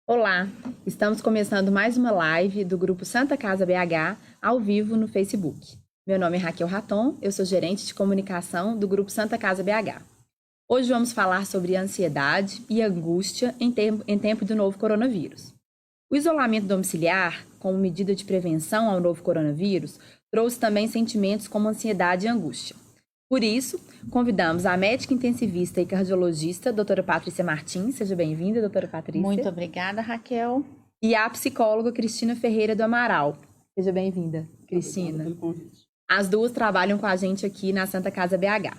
Olá, estamos começando mais uma live do Grupo Santa Casa BH, ao vivo no Facebook. Meu nome é Raquel Raton, eu sou gerente de comunicação do Grupo Santa Casa BH. Hoje vamos falar sobre ansiedade e angústia em tempo do novo coronavírus. O isolamento domiciliar, como medida de prevenção ao novo coronavírus, trouxe também sentimentos como ansiedade e angústia. Por isso, convidamos a médica intensivista e cardiologista, doutora Patrícia Martins. Seja bem-vinda, doutora Patrícia. Muito obrigada, Raquel. E a psicóloga Cristina Ferreira do Amaral. Seja bem-vinda, Cristina. As duas trabalham com a gente aqui na Santa Casa BH.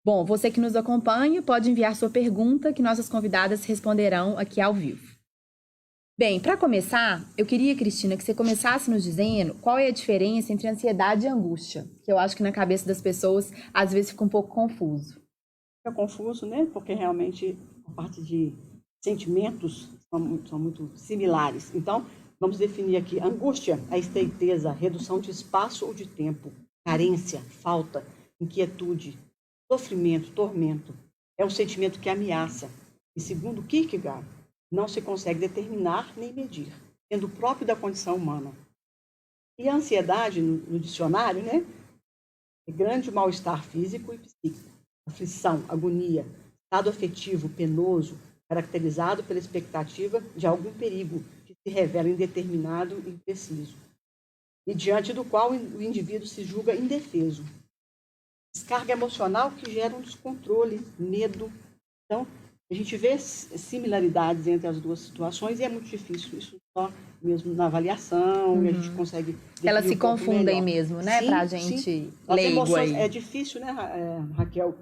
Bom, você que nos acompanha pode enviar sua pergunta que nossas convidadas responderão aqui ao vivo. Bem, para começar, eu queria, Cristina, que você começasse nos dizendo qual é a diferença entre ansiedade e angústia, que eu acho que na cabeça das pessoas às vezes fica um pouco confuso. É confuso, né? Porque realmente a parte de sentimentos são muito similares. Então, vamos definir aqui: angústia, a estreiteza, redução de espaço ou de tempo, carência, falta, inquietude, sofrimento, tormento. É um sentimento que ameaça. E segundo Kierkegaard, não se consegue determinar nem medir, sendo próprio da condição humana. E a ansiedade, no dicionário, né, é grande mal-estar físico e psíquico, aflição, agonia, estado afetivo penoso, caracterizado pela expectativa de algum perigo que se revela indeterminado e impreciso, e diante do qual o indivíduo se julga indefeso. Descarga emocional que gera um descontrole, medo. Então, a gente vê similaridades entre as duas situações e é muito difícil isso só mesmo na avaliação, e a gente consegue... Elas se confundem mesmo, né, para a gente leigo aí. É difícil, né, Raquel,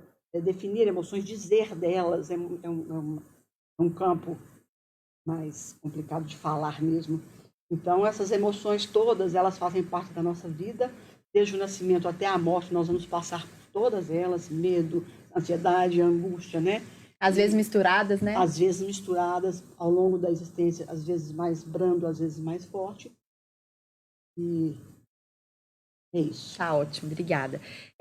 definir emoções, dizer delas, é um campo mais complicado de falar mesmo. Então, essas emoções todas, elas fazem parte da nossa vida, desde o nascimento até a morte, nós vamos passar por todas elas, medo, ansiedade, angústia, né? Às vezes misturadas, né? Às vezes misturadas ao longo da existência, às vezes mais brando, às vezes mais forte. E é isso. Tá ótimo, obrigada.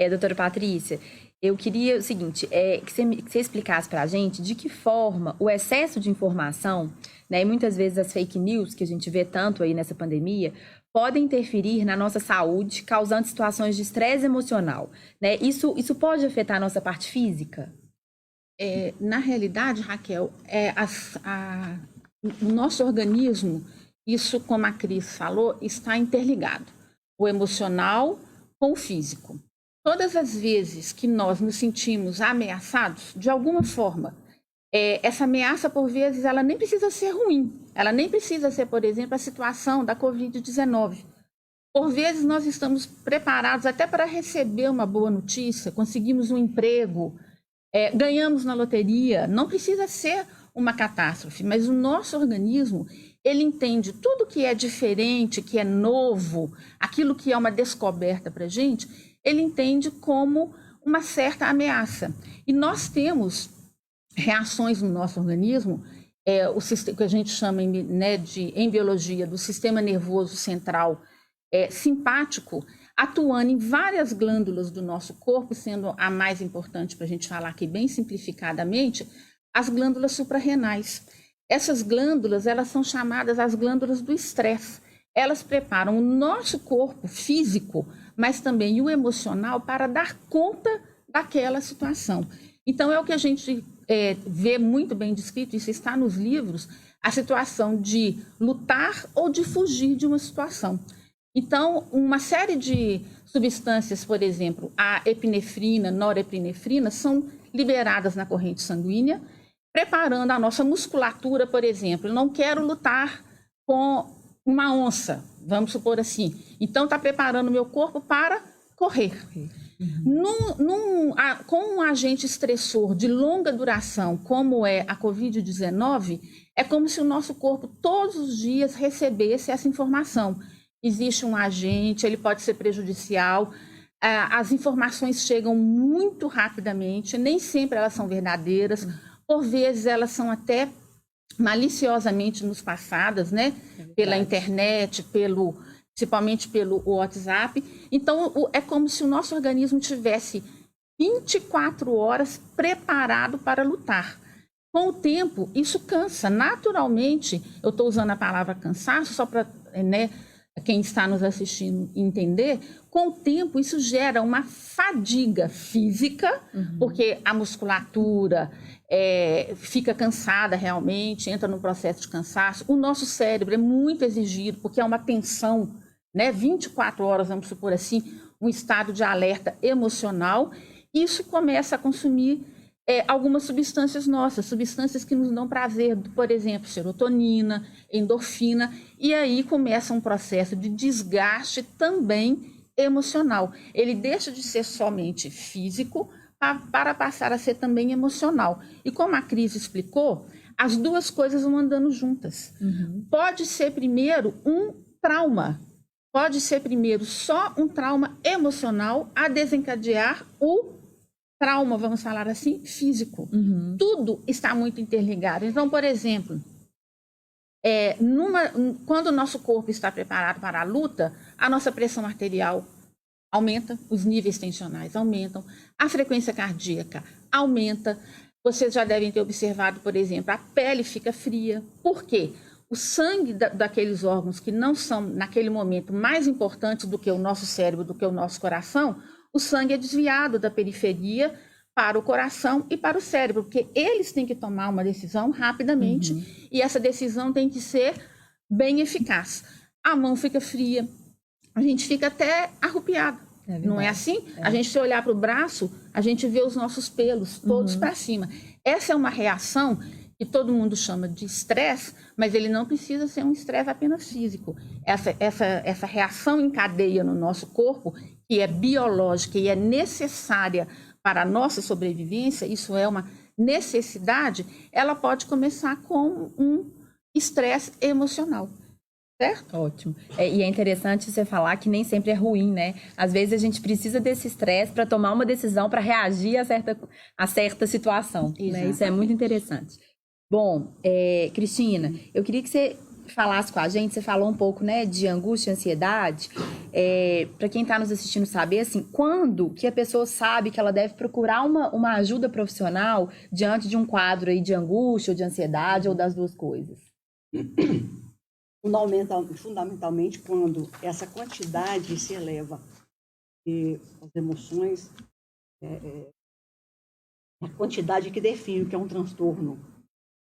Doutora Patrícia, eu queria o seguinte, que você explicasse para a gente de que forma o excesso de informação, né, e muitas vezes as fake news que a gente vê tanto aí nessa pandemia, podem interferir na nossa saúde, causando situações de estresse emocional, né? Isso pode afetar a nossa parte física? Na realidade, Raquel, o nosso organismo, isso, como a Cris falou, está interligado. O emocional com o físico. Todas as vezes que nós nos sentimos ameaçados, de alguma forma, essa ameaça, por vezes, ela nem precisa ser ruim. Ela nem precisa ser, por exemplo, a situação da Covid-19. Por vezes, nós estamos preparados até para receber uma boa notícia, conseguimos um emprego, ganhamos na loteria. Não precisa ser uma catástrofe, mas o nosso organismo, ele entende tudo que é diferente, que é novo, aquilo que é uma descoberta para a gente, ele entende como uma certa ameaça. E nós temos reações no nosso organismo, o que a gente chama, né, em biologia, do sistema nervoso central simpático, atuando em várias glândulas do nosso corpo, sendo a mais importante para a gente falar aqui bem simplificadamente, as glândulas suprarrenais. Essas glândulas, elas são chamadas as glândulas do estresse. Elas preparam o nosso corpo físico, mas também o emocional para dar conta daquela situação. Então, é o que a gente vê muito bem descrito, isso está nos livros, a situação de lutar ou de fugir de uma situação. Então, uma série de substâncias, por exemplo, a epinefrina, norepinefrina, são liberadas na corrente sanguínea, preparando a nossa musculatura, por exemplo. Eu não quero lutar com uma onça, vamos supor assim. Então, está preparando o meu corpo para correr. Com um agente estressor de longa duração, como é a Covid-19, é como se o nosso corpo todos os dias recebesse essa informação. Existe um agente, ele pode ser prejudicial, as informações chegam muito rapidamente, nem sempre elas são verdadeiras, por vezes elas são até maliciosamente nos passadas, né? Pela internet, principalmente pelo WhatsApp. Então, é como se o nosso organismo tivesse 24 horas preparado para lutar. Com o tempo, isso cansa. Naturalmente, eu estou usando a palavra cansaço só para, né, quem está nos assistindo entender. Com o tempo, isso gera uma fadiga física, porque a musculatura fica cansada realmente, entra no processo de cansaço. O nosso cérebro é muito exigido, porque é uma tensão, né, 24 horas, vamos supor assim, um estado de alerta emocional. Isso começa a consumir algumas substâncias nossas, substâncias que nos dão prazer, por exemplo, serotonina, endorfina, e aí começa um processo de desgaste também emocional. Ele deixa de ser somente físico para passar a ser também emocional. E como a Cris explicou, as duas coisas vão andando juntas. Pode ser primeiro um trauma, pode ser primeiro só um trauma emocional a desencadear o trauma, vamos falar assim, físico. Tudo está muito interligado. Então, por exemplo, quando o nosso corpo está preparado para a luta, a nossa pressão arterial aumenta, os níveis tensionais aumentam, a frequência cardíaca aumenta. Vocês já devem ter observado, por exemplo, a pele fica fria. Por quê? O sangue daqueles órgãos que não são, naquele momento, mais importantes do que o nosso cérebro, do que o nosso coração, o sangue é desviado da periferia para o coração e para o cérebro, porque eles têm que tomar uma decisão rapidamente e essa decisão tem que ser bem eficaz. A mão fica fria, a gente fica até arrupiado, não é assim? A gente, se olhar para o braço, a gente vê os nossos pelos todos para cima. Essa é uma reação que todo mundo chama de estresse, mas ele não precisa ser um estresse apenas físico. Essa reação em cadeia no nosso corpo, que é biológica e é necessária para a nossa sobrevivência, isso é uma necessidade, ela pode começar com um estresse emocional. Certo? Ótimo. E é interessante você falar que nem sempre é ruim, né? Às vezes a gente precisa desse estresse para tomar uma decisão, para reagir a certa situação. Né? Isso é muito interessante. Bom, Cristina, eu queria que você falasse com a gente, você falou um pouco, né, de angústia e ansiedade. Para quem está nos assistindo saber, assim, quando que a pessoa sabe que ela deve procurar uma ajuda profissional diante de um quadro aí de angústia ou de ansiedade ou das duas coisas? Fundamentalmente quando essa quantidade se eleva e as emoções, a quantidade que define o que é um transtorno.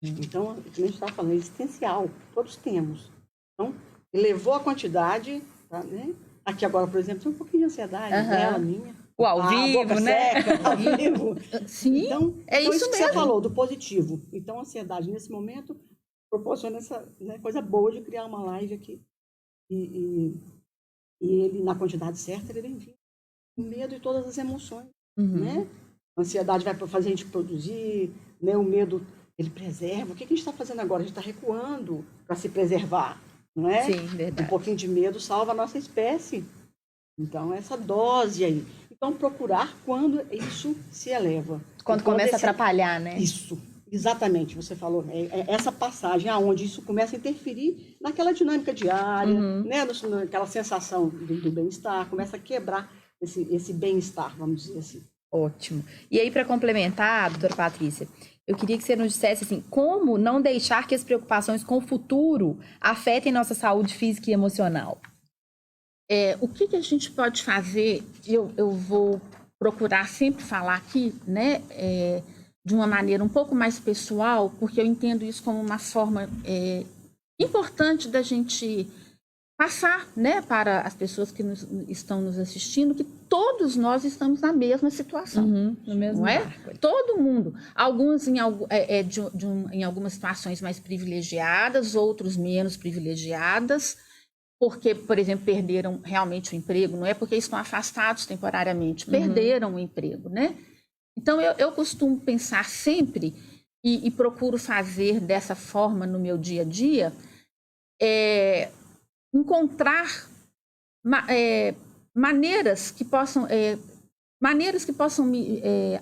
Então, a gente está falando, é existencial, todos temos. Então, elevou a quantidade, tá, né? Aqui agora, por exemplo, tem um pouquinho de ansiedade, dela, minha. O ao vivo, né? Seca, ao vivo. Sim, então, isso que mesmo. você falou, do positivo. Então, a ansiedade, nesse momento, proporciona essa, né, coisa boa de criar uma live aqui. E ele, na quantidade certa, ele vem vindo. O medo e todas as emoções, né? A ansiedade vai fazer a gente produzir, né? O medo, ele preserva. O que a gente está fazendo agora? A gente está recuando para se preservar, não é? Sim, verdade. Um pouquinho de medo salva a nossa espécie. Então, essa dose aí. Então, procurar quando isso se eleva. Quando começa a atrapalhar, né? Isso, exatamente. Você falou, essa passagem aonde isso começa a interferir naquela dinâmica diária, né? Naquela sensação do bem-estar, começa a quebrar esse bem-estar, vamos dizer assim. Ótimo. E aí, para complementar, doutora Patrícia, eu queria que você nos dissesse assim, como não deixar que as preocupações com o futuro afetem nossa saúde física e emocional? O que a gente pode fazer, eu vou procurar sempre falar aqui, né, de uma maneira um pouco mais pessoal, porque eu entendo isso como uma forma importante da gente passar, né, para as pessoas que estão nos assistindo, que todos nós estamos na mesma situação, no mesmo não é? barco. Todo mundo. Alguns em algumas situações mais privilegiadas, outros menos privilegiadas, porque, por exemplo, perderam realmente o emprego, não é porque estão afastados temporariamente, perderam o emprego, né? Então, eu costumo pensar sempre, e procuro fazer dessa forma no meu dia a dia, encontrar maneiras que possam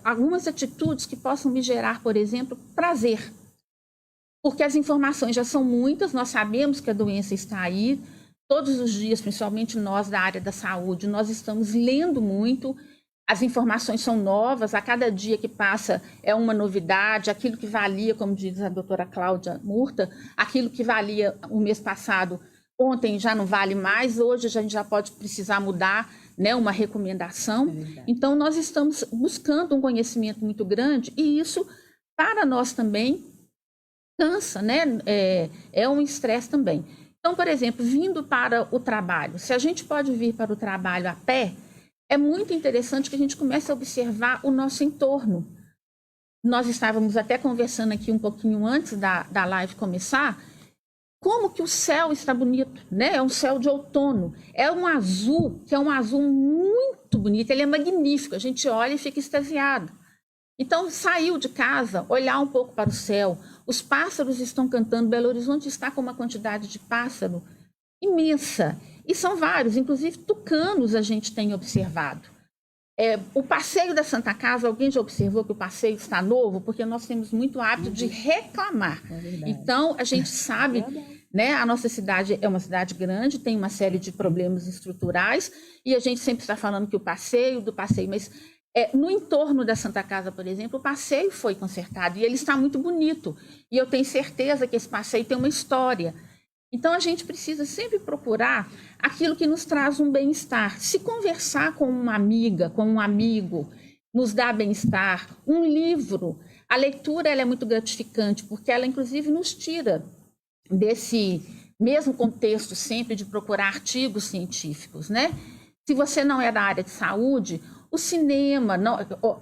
algumas atitudes que possam me gerar, por exemplo, prazer. Porque as informações já são muitas, nós sabemos que a doença está aí, todos os dias, principalmente nós da área da saúde, nós estamos lendo muito, as informações são novas, a cada dia que passa é uma novidade, aquilo que valia, como diz a doutora Cláudia Murta, aquilo que valia o mês passado, ontem já não vale mais, hoje a gente já pode precisar mudar, né, uma recomendação. Então, nós estamos buscando um conhecimento muito grande e isso, para nós também, cansa, né? É um estresse também. Então, por exemplo, vindo para o trabalho, se a gente pode vir para o trabalho a pé, é muito interessante que a gente comece a observar o nosso entorno. Nós estávamos até conversando aqui um pouquinho antes da live começar, como que o céu está bonito, né? É um céu de outono, é um azul, que é um azul muito bonito, ele é magnífico, a gente olha e fica extasiado. Então, saiu de casa, olhar um pouco para o céu, os pássaros estão cantando, Belo Horizonte está com uma quantidade de pássaro imensa, e são vários, inclusive tucanos a gente tem observado. O passeio da Santa Casa, alguém já observou que o passeio está novo? Porque nós temos muito hábito de reclamar. Então, a gente sabe, né, a nossa cidade é uma cidade grande, tem uma série de problemas estruturais, e a gente sempre está falando que o passeio, mas no entorno da Santa Casa, por exemplo, o passeio foi consertado, e ele está muito bonito. E eu tenho certeza que esse passeio tem uma história. Então, a gente precisa sempre procurar aquilo que nos traz um bem-estar. Se conversar com uma amiga, com um amigo, nos dá bem-estar. Um livro, a leitura ela é muito gratificante, porque ela, inclusive, nos tira desse mesmo contexto sempre de procurar artigos científicos, né? Se você não é da área de saúde, o cinema,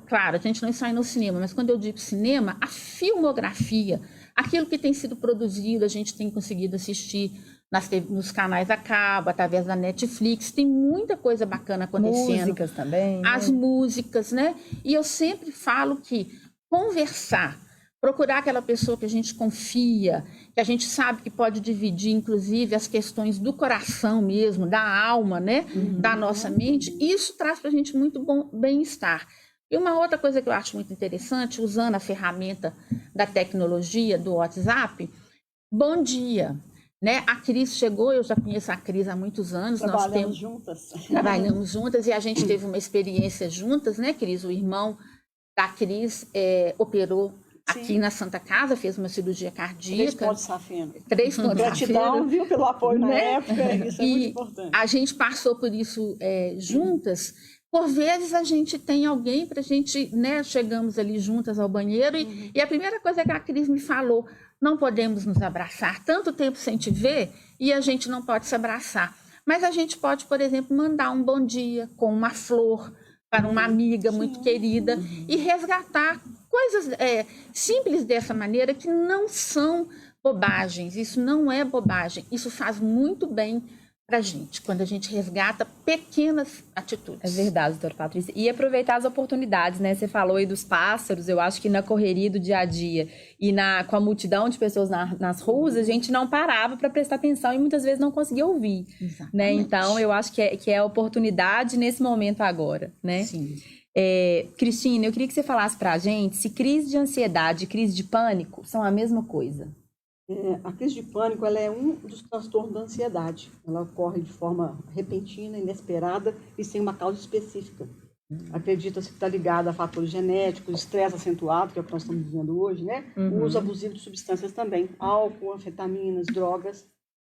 claro, a gente não está indo no cinema, mas quando eu digo cinema, a filmografia, aquilo que tem sido produzido, a gente tem conseguido assistir nos canais a cabo, através da Netflix, tem muita coisa bacana acontecendo. Músicas também. As músicas, né? E eu sempre falo que conversar, procurar aquela pessoa que a gente confia, que a gente sabe que pode dividir, inclusive, as questões do coração mesmo, da alma, né? Da nossa mente, isso traz para a gente muito bom bem-estar. E uma outra coisa que eu acho muito interessante, usando a ferramenta da tecnologia, do WhatsApp, bom dia, né? A Cris chegou, eu já conheço a Cris há muitos anos. Trabalhamos juntas e a gente teve uma experiência juntas, né, Cris? O irmão da Cris operou aqui na Santa Casa, fez uma cirurgia cardíaca. 3 pontos Safena. 3 pontos Gratidão, viu, pelo apoio na época, isso é muito importante. A gente passou por isso juntas. Por vezes a gente tem alguém para a gente, né, chegamos ali juntas ao banheiro e a primeira coisa que a Cris me falou, não podemos nos abraçar, tanto tempo sem te ver e a gente não pode se abraçar. Mas a gente pode, por exemplo, mandar um bom dia com uma flor para uma amiga muito querida e resgatar coisas simples dessa maneira que não são bobagens, isso não é bobagem, isso faz muito bem para a gente, quando a gente resgata pequenas atitudes. É verdade, doutora Patrícia. E aproveitar as oportunidades, né? Você falou aí dos pássaros, eu acho que na correria do dia a dia e com a multidão de pessoas nas ruas, a gente não parava para prestar atenção e muitas vezes não conseguia ouvir. Exatamente. Né? Então, eu acho que é a oportunidade nesse momento agora, né? Sim. Cristina, eu queria que você falasse para a gente se crise de ansiedade e crise de pânico são a mesma coisa. A crise de pânico ela é um dos transtornos da ansiedade. Ela ocorre de forma repentina, inesperada e sem uma causa específica. Acredita-se que está ligada a fatores genéticos, estresse acentuado, que é o que nós estamos vivendo hoje, né? O uso abusivo de substâncias também, álcool, anfetaminas, drogas.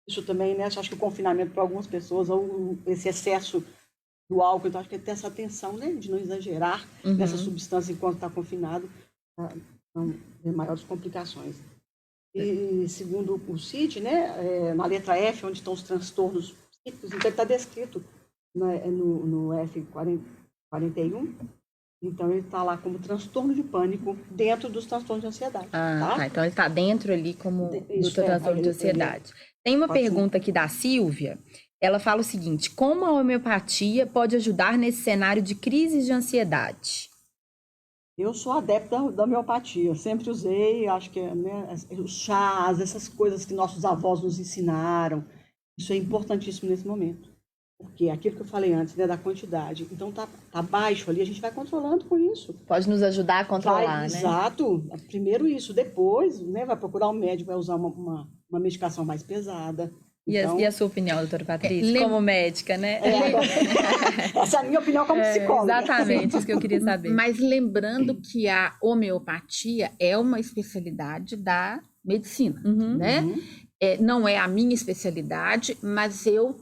Isso também, né? Acho que o confinamento para algumas pessoas, ou esse excesso do álcool, então acho que tem essa atenção, né? De não exagerar nessa substância enquanto está confinado, para não ter maiores complicações. E segundo o CID, né, na letra F, onde estão os transtornos psíquicos, então ele está descrito no F41, então ele está lá como transtorno de pânico dentro dos transtornos de ansiedade. Tá? Então ele está dentro ali como do transtorno de ansiedade. Tem uma pergunta aqui da Silvia, ela fala o seguinte, como a homeopatia pode ajudar nesse cenário de crise de ansiedade? Eu sou adepta da homeopatia, eu sempre usei, acho que os chás, essas coisas que nossos avós nos ensinaram, isso é importantíssimo nesse momento. Porque aquilo que eu falei antes, né, da quantidade, então tá baixo ali, a gente vai controlando com isso. Pode nos ajudar a controlar, né? Exato, primeiro isso, depois, né, vai procurar um médico, vai usar uma medicação mais pesada, Então, E a sua opinião, doutora Patrícia, como médica, né? Essa é a minha opinião como psicóloga. Exatamente, isso que eu queria saber. Mas lembrando que a homeopatia é uma especialidade da medicina, né? Não é a minha especialidade, mas eu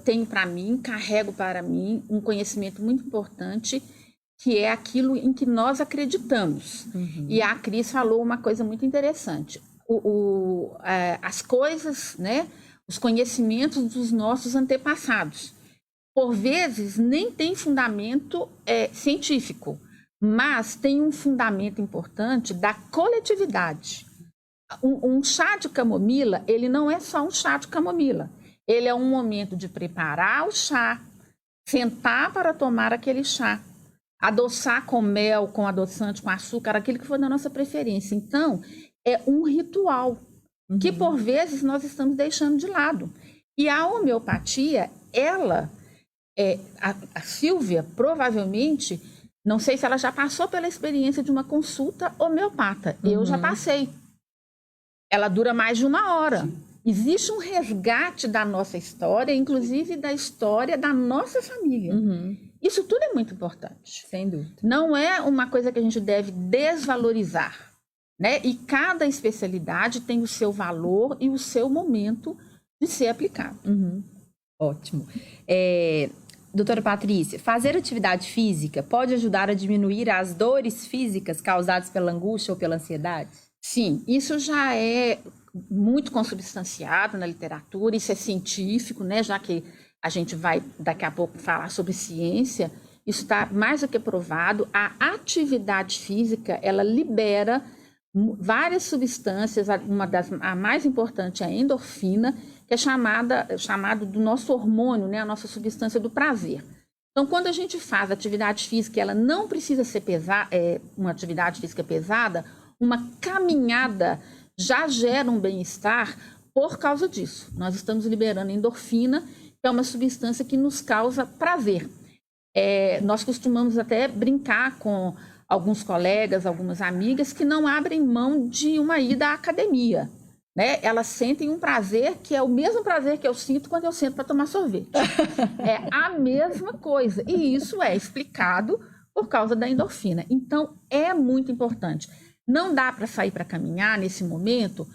tenho para mim, carrego para mim um conhecimento muito importante, que é aquilo em que nós acreditamos. E a Cris falou uma coisa muito interessante. As coisas, né? Os conhecimentos dos nossos antepassados, por vezes, nem tem fundamento científico, mas tem um fundamento importante da coletividade. Um chá de camomila, ele não é só um chá de camomila. Ele é um momento de preparar o chá, sentar para tomar aquele chá, adoçar com mel, com adoçante, com açúcar, aquilo que for da nossa preferência. Então, é um ritual que, por vezes, nós estamos deixando de lado. E a homeopatia, ela... a Silvia, provavelmente, não sei se ela já passou pela experiência de uma consulta homeopata. Eu já passei. Ela dura mais de 1 hora. Sim. Existe um resgate da nossa história, inclusive da história da nossa família. Isso tudo é muito importante. Sem dúvida. Não é uma coisa que a gente deve desvalorizar, né? E cada especialidade tem o seu valor e o seu momento de ser aplicado. Ótimo. Doutora Patrícia, fazer atividade física pode ajudar a diminuir as dores físicas causadas pela angústia ou pela ansiedade? Sim, isso já é muito consubstanciado na literatura, isso é científico, né? Já que a gente vai daqui a pouco falar sobre ciência, isso está mais do que provado. A atividade física, ela libera várias substâncias, a mais importante é a endorfina, que é chamado do nosso hormônio, né, a nossa substância do prazer. Então, quando a gente faz atividade física, ela não precisa ser uma atividade física pesada, uma caminhada já gera um bem-estar por causa disso. Nós estamos liberando endorfina, que é uma substância que nos causa prazer. Nós costumamos até brincar com alguns colegas, algumas amigas que não abrem mão de uma ida à academia, né? Elas sentem um prazer que é o mesmo prazer que eu sinto quando eu sento para tomar sorvete. É a mesma coisa. E isso é explicado por causa da endorfina. Então, é muito importante. Não dá para sair para caminhar nesse momento.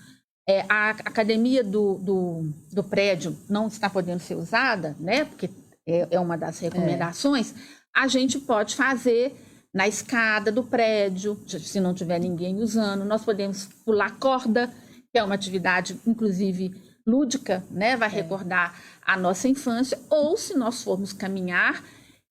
A academia do prédio não está podendo ser usada, né? Porque é uma das recomendações. A gente pode fazer na escada do prédio, se não tiver ninguém usando. Nós podemos pular corda, que é uma atividade, inclusive, lúdica, né? Vai recordar a nossa infância. Ou, se nós formos caminhar,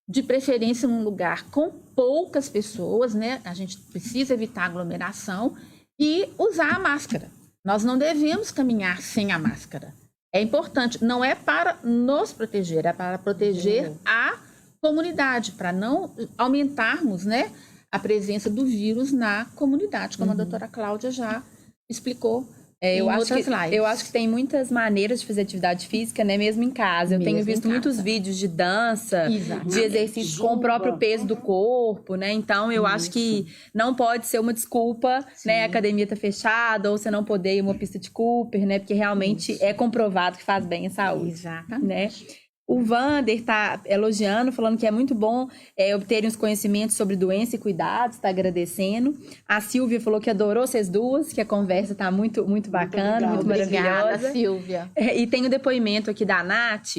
de preferência num lugar com poucas pessoas, né? A gente precisa evitar aglomeração e usar a máscara. Nós não devemos caminhar sem a máscara. É importante, não é para nos proteger, é para proteger a comunidade, para não aumentarmos, né, a presença do vírus na comunidade, como a doutora Cláudia já explicou eu acho que tem muitas maneiras de fazer atividade física, né, mesmo em casa. Eu tenho visto muitos vídeos de dança, de exercícios com o próprio peso do corpo, né? Então, eu acho que não pode ser uma desculpa, né? A academia tá fechada, ou você não poder ir a uma pista de Cooper, né? Porque realmente é comprovado que faz bem à saúde. Exatamente. Né? O Vander está elogiando, falando que é muito bom obterem os conhecimentos sobre doença e cuidados, está agradecendo. A Silvia falou que adorou vocês duas, que a conversa está muito, muito bacana, muito maravilhosa. Obrigada, Silvia. E tem o depoimento aqui da Nath.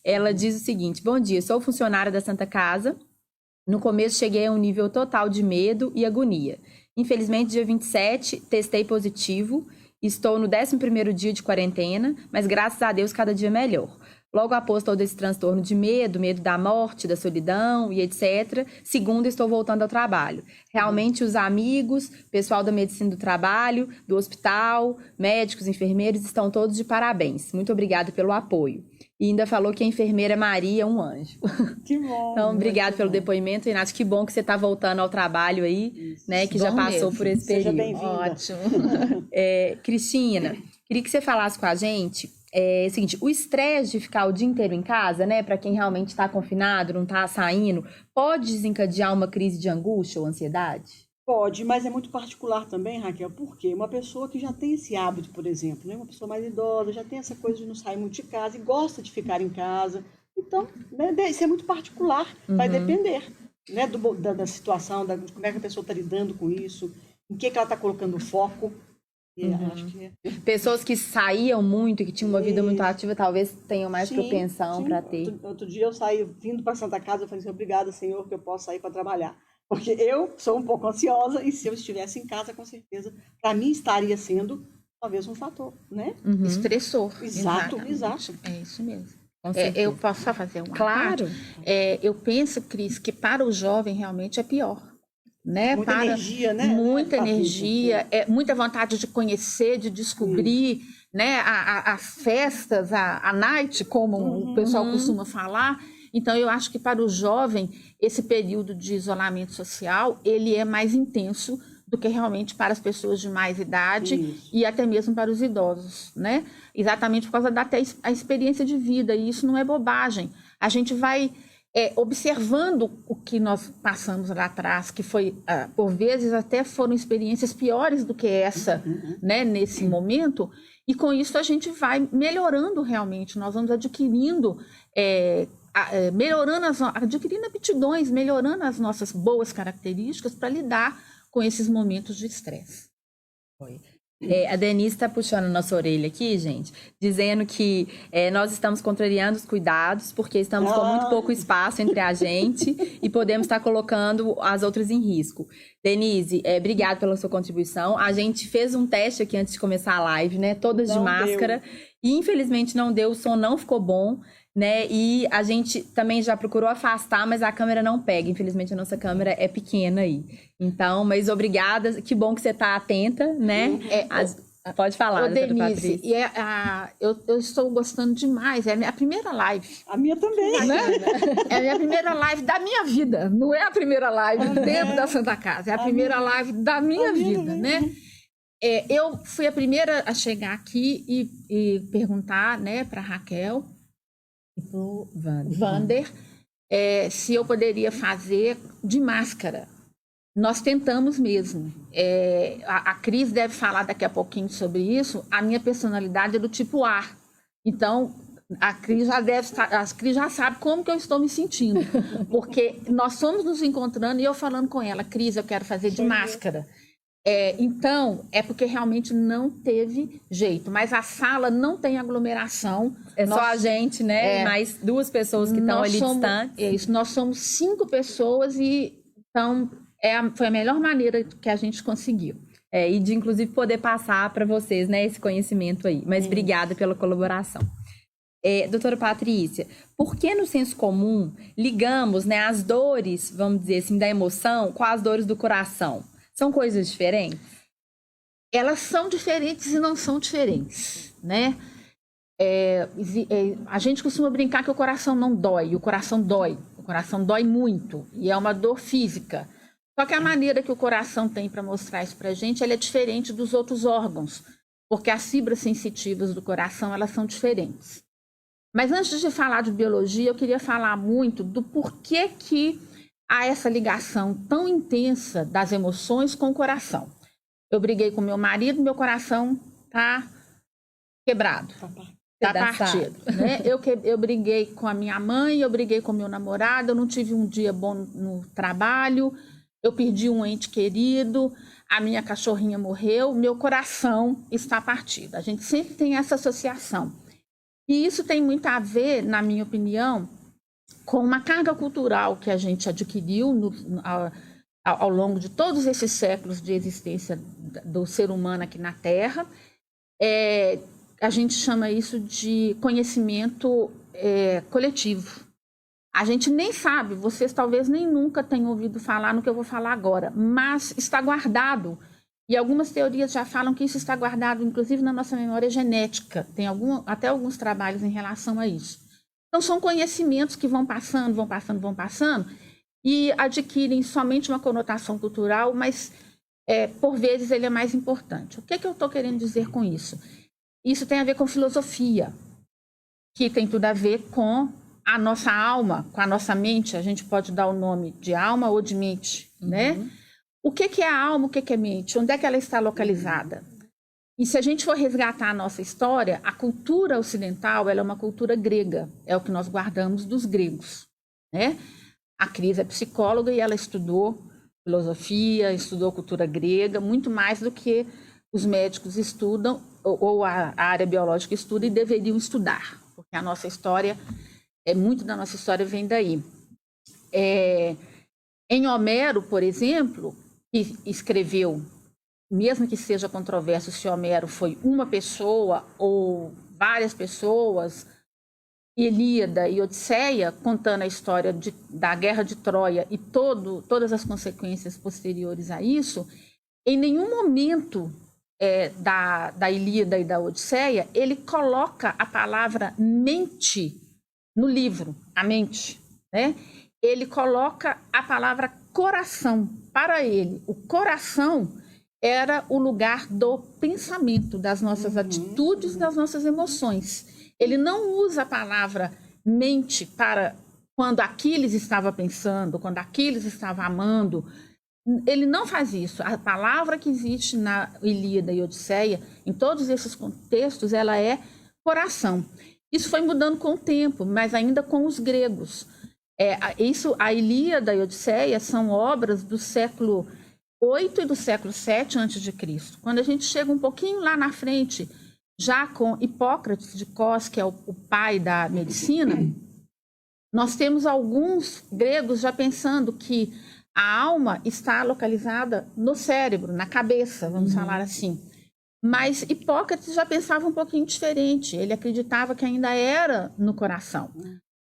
Ela diz o seguinte: bom dia, sou funcionária da Santa Casa. No começo cheguei a um nível total de medo e agonia. Infelizmente, dia 27, testei positivo. Estou no 11º dia de quarentena, mas graças a Deus cada dia melhor. Logo após todo esse transtorno de medo da morte, da solidão e etc. Segundo, estou voltando ao trabalho. Realmente, os amigos, pessoal da medicina do trabalho, do hospital, médicos, enfermeiros, estão todos de parabéns. Muito obrigada pelo apoio. E ainda falou que a enfermeira Maria é um anjo. Que bom. Então, obrigado pelo depoimento, Renato. Que bom que você está voltando ao trabalho aí, né? Que já passou por esse período. Seja bem-vinda. Ótimo. Cristina, queria que você falasse com a gente... É o seguinte, o estresse de ficar o dia inteiro em casa, né, para quem realmente está confinado, não está saindo, pode desencadear uma crise de angústia ou ansiedade? Pode, mas é muito particular também, Raquel, porque uma pessoa que já tem esse hábito, por exemplo, né, uma pessoa mais idosa, já tem essa coisa de não sair muito de casa e gosta de ficar em casa. Então, né, isso é muito particular, vai depender, né, da situação, de como é que a pessoa está lidando com isso, em que ela está colocando foco. E acho que Pessoas que saíam muito, que tinham uma vida muito ativa, talvez tenham mais propensão para ter. Outro dia eu saí, vindo para Santa Casa, eu falei assim, obrigada, Senhor, que eu posso sair para trabalhar. Porque eu sou um pouco ansiosa e se eu estivesse em casa, com certeza, para mim estaria sendo talvez um fator, né? Estressor. Exato. É isso mesmo. certeza. Eu posso só fazer uma Claro. parte? Eu penso, Cris, que para o jovem realmente é pior. Né? Muita energia, né? Muita energia, muita vontade de conhecer, de descobrir, né? As festas, a night, como o pessoal costuma falar. Então, eu acho que para o jovem, esse período de isolamento social, ele é mais intenso do que realmente para as pessoas de mais idade e até mesmo para os idosos, né? Exatamente por causa da a experiência de vida, e isso não é bobagem. A gente vai observando o que nós passamos lá atrás, que foi, por vezes, até foram experiências piores do que essa, né, nesse momento, e com isso a gente vai melhorando realmente, nós vamos adquirindo adquirindo aptidões, melhorando as nossas boas características para lidar com esses momentos de estresse. A Denise está puxando a nossa orelha aqui, gente, dizendo que nós estamos contrariando os cuidados, porque estamos com muito pouco espaço entre a gente e podemos estar colocando as outras em risco. Denise, obrigada pela sua contribuição. A gente fez um teste aqui antes de começar a live, né? Todas de máscara. E infelizmente não deu, o som não ficou bom, né? E a gente também já procurou afastar, mas a câmera não pega. Infelizmente a nossa câmera é pequena aí. Então, mas obrigada. Que bom que você está atenta, né? Pode falar, Denise, Patrícia. Eu estou gostando demais. É a minha primeira live. A minha também. Né? É a minha primeira live da minha vida. Não é a primeira live dentro da Santa Casa. É a primeira live da minha vida, né? Eu fui a primeira a chegar aqui e perguntar, né, para Raquel e para o Vander se eu poderia fazer de máscara. Nós tentamos mesmo. A Cris deve falar daqui a pouquinho sobre isso. A minha personalidade é do tipo A. Então, a Cris já sabe como que eu estou me sentindo. Porque nós fomos nos encontrando e eu falando com ela, Cris, eu quero fazer de máscara. Então, é porque realmente não teve jeito. Mas a sala não tem aglomeração. Só a gente, né? Mais 2 pessoas que estão ali distantes. Nós somos 5 pessoas e então foi a melhor maneira que a gente conseguiu. E de, inclusive, poder passar para vocês, né, esse conhecimento aí. Mas obrigada pela colaboração. Doutora Patrícia, por que no senso comum ligamos, né, as dores, vamos dizer assim, da emoção com as dores do coração? São coisas diferentes? Elas são diferentes e não são diferentes, né? A gente costuma brincar que o coração não dói, o coração dói muito, e é uma dor física. Só que a maneira que o coração tem para mostrar isso para a gente, ela é diferente dos outros órgãos, porque as fibras sensitivas do coração, elas são diferentes. Mas antes de falar de biologia, eu queria falar muito do porquê que há essa ligação tão intensa das emoções com o coração. Eu briguei com meu marido, meu coração está quebrado, está partido. Né? Eu briguei com a minha mãe, eu briguei com meu namorado, eu não tive um dia bom no trabalho, eu perdi um ente querido, a minha cachorrinha morreu, meu coração está partido. A gente sempre tem essa associação. E isso tem muito a ver, na minha opinião, com uma carga cultural que a gente adquiriu ao longo de todos esses séculos de existência do ser humano aqui na Terra. A gente chama isso de conhecimento coletivo. A gente nem sabe, vocês talvez nem nunca tenham ouvido falar no que eu vou falar agora, mas está guardado. E algumas teorias já falam que isso está guardado, inclusive na nossa memória genética. Tem até alguns trabalhos em relação a isso. Então, são conhecimentos que vão passando e adquirem somente uma conotação cultural, mas, por vezes, ele é mais importante. O que eu estou querendo dizer com isso? Isso tem a ver com filosofia, que tem tudo a ver com a nossa alma, com a nossa mente. A gente pode dar o nome de alma ou de mente, né? O que é a alma, o que é a mente? Onde é que ela está localizada? E se a gente for resgatar a nossa história, a cultura ocidental, ela é uma cultura grega, é o que nós guardamos dos gregos, né? A Cris é psicóloga e ela estudou filosofia, estudou cultura grega, muito mais do que os médicos estudam, ou a área biológica estuda e deveriam estudar, porque a nossa história, muito da nossa história vem daí. Em Homero, por exemplo, que escreveu, mesmo que seja controverso se Homero foi uma pessoa ou várias pessoas, Ilíada e Odisseia, contando a história da Guerra de Troia e todas as consequências posteriores a isso, em nenhum momento da Ilíada e da Odisseia, ele coloca a palavra mente no livro, a mente, né? Ele coloca a palavra coração para ele. O coração era o lugar do pensamento, das nossas atitudes, das nossas emoções. Ele não usa a palavra mente para quando Aquiles estava pensando, quando Aquiles estava amando. Ele não faz isso. A palavra que existe na Ilíada e Odisseia, em todos esses contextos, ela é coração. Isso foi mudando com o tempo, mas ainda com os gregos. A Ilíada e Odisseia são obras do século 8 e do século 7 a.C. Quando a gente chega um pouquinho lá na frente, já com Hipócrates de Cos, que é o pai da medicina, nós temos alguns gregos já pensando que a alma está localizada no cérebro, na cabeça, vamos falar assim. Mas Hipócrates já pensava um pouquinho diferente, ele acreditava que ainda era no coração.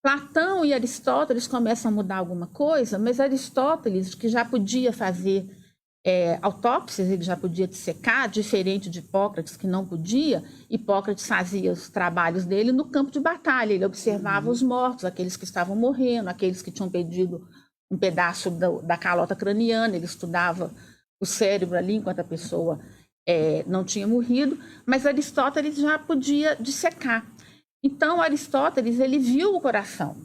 Platão e Aristóteles começam a mudar alguma coisa, mas Aristóteles, que já podia fazer autópsias, ele já podia dissecar, diferente de Hipócrates, que não podia. Hipócrates fazia os trabalhos dele no campo de batalha, ele observava os mortos, aqueles que estavam morrendo, aqueles que tinham perdido um pedaço da calota craniana, ele estudava o cérebro ali enquanto a pessoa não tinha morrido, mas Aristóteles já podia dissecar. Então, Aristóteles, ele viu o coração,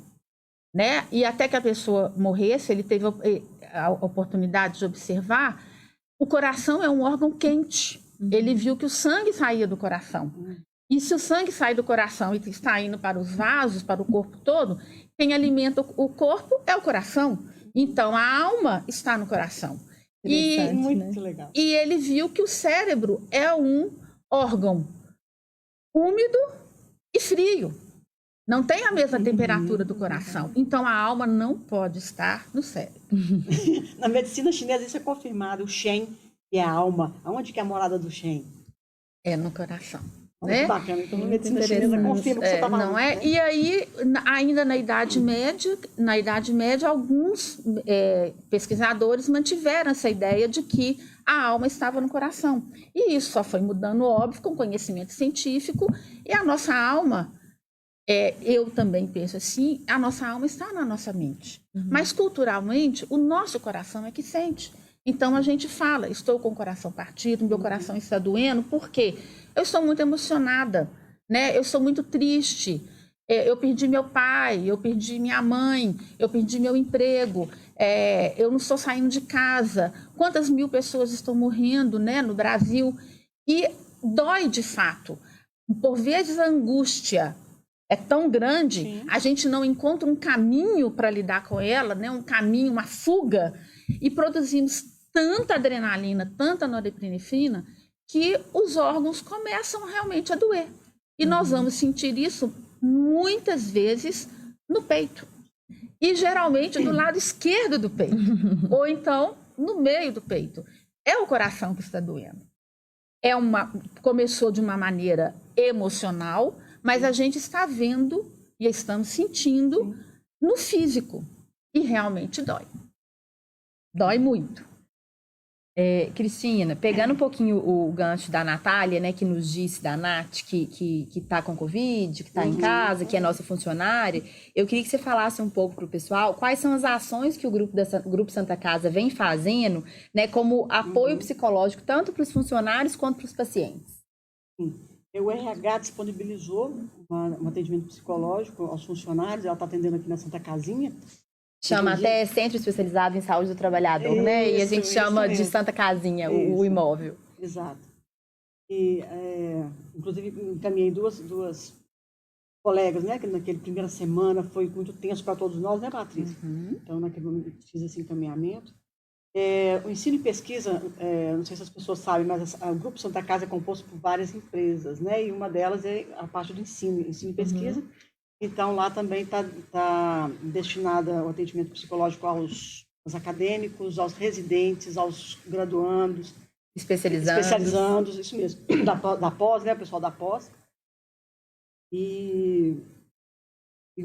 né? E até que a pessoa morresse, ele teve a oportunidade de observar, o coração é um órgão quente. Ele viu que o sangue saía do coração. E se o sangue sai do coração e está indo para os vasos, para o corpo todo, quem alimenta o corpo é o coração. Então, a alma está no coração. Muito legal. E ele viu que o cérebro é um órgão úmido e frio. Não tem a mesma temperatura do coração. Então, a alma não pode estar no cérebro. Na medicina chinesa, isso é confirmado. O Shen, que é a alma. Aonde que é a morada do Shen? É no coração. Muito bacana. Então, na medicina chinesa confirma o que você está falando. Não é? Né? E aí, ainda na Idade Média, alguns pesquisadores mantiveram essa ideia de que a alma estava no coração. E isso só foi mudando, óbvio, com conhecimento científico. E a nossa alma, eu também penso assim, a nossa alma está na nossa mente. Mas, culturalmente, o nosso coração é que sente. Então, a gente fala, estou com o coração partido, meu coração está doendo, por quê? Eu estou muito emocionada, né? Eu estou muito triste, eu perdi meu pai, eu perdi minha mãe, eu perdi meu emprego, eu não estou saindo de casa. Quantas mil pessoas estão morrendo, né, no Brasil? E dói de fato. Por vezes a angústia é tão grande, sim, a gente não encontra um caminho para lidar com ela, né? Um caminho, uma fuga, e produzimos tanta adrenalina, tanta norepinefrina, que os órgãos começam realmente a doer. E nós vamos sentir isso muitas vezes no peito. E geralmente do lado esquerdo do peito. Ou então no meio do peito. É o coração que está doendo. Começou de uma maneira emocional, mas a gente está vendo e estamos sentindo no físico. E realmente dói. Dói muito. Cristina, pegando um pouquinho o gancho da Natália, né, que nos disse, da Nath, que está com Covid, que está em casa, que é nossa funcionária, eu queria que você falasse um pouco para o pessoal quais são as ações que o Grupo Santa Casa vem fazendo, né, como apoio psicológico, tanto para os funcionários quanto para os pacientes. Sim. O RH disponibilizou um atendimento psicológico aos funcionários, ela está atendendo aqui na Santa Casinha, Chama Inclusive- até Centro Especializado em Saúde do Trabalhador, né? E a gente Isso chama de mesmo. Santa Casinha, o Isso. imóvel. Exato. E, inclusive, encaminhei duas colegas, né? Que naquela primeira semana foi muito tenso para todos nós, né, Patrícia? Então, naquele momento, fiz esse encaminhamento. O ensino e pesquisa, não sei se as pessoas sabem, mas o Grupo Santa Casa é composto por várias empresas, né? E uma delas é a parte do ensino e pesquisa. Então, lá também está destinada ao atendimento psicológico aos acadêmicos, aos residentes, aos graduandos, especializandos, isso mesmo, da pós, né? O pessoal da pós. E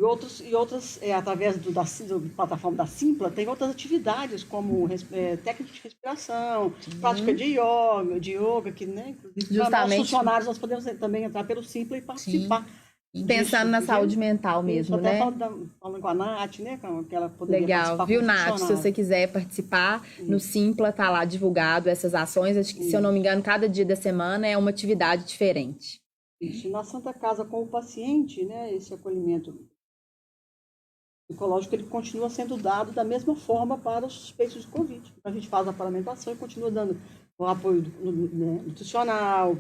outras através da plataforma da Simpla, tem outras atividades, como técnica de respiração, prática de yoga, que, né, inclusive, para nós funcionários, nós podemos também entrar pelo Simpla e participar. Pensando na saúde mental mesmo, até né? falando com a Nath, né, que ela poderia Legal, participar viu, como Nath? Se funcionária. você quiser participar, no Simpla tá lá divulgado essas ações. Acho que, se eu não me engano, cada dia da semana é uma atividade diferente. Isso. Na Santa Casa com o paciente, né, esse acolhimento psicológico, ele continua sendo dado da mesma forma para os suspeitos de Covid. A gente faz a parlamentação e continua dando o apoio nutricional,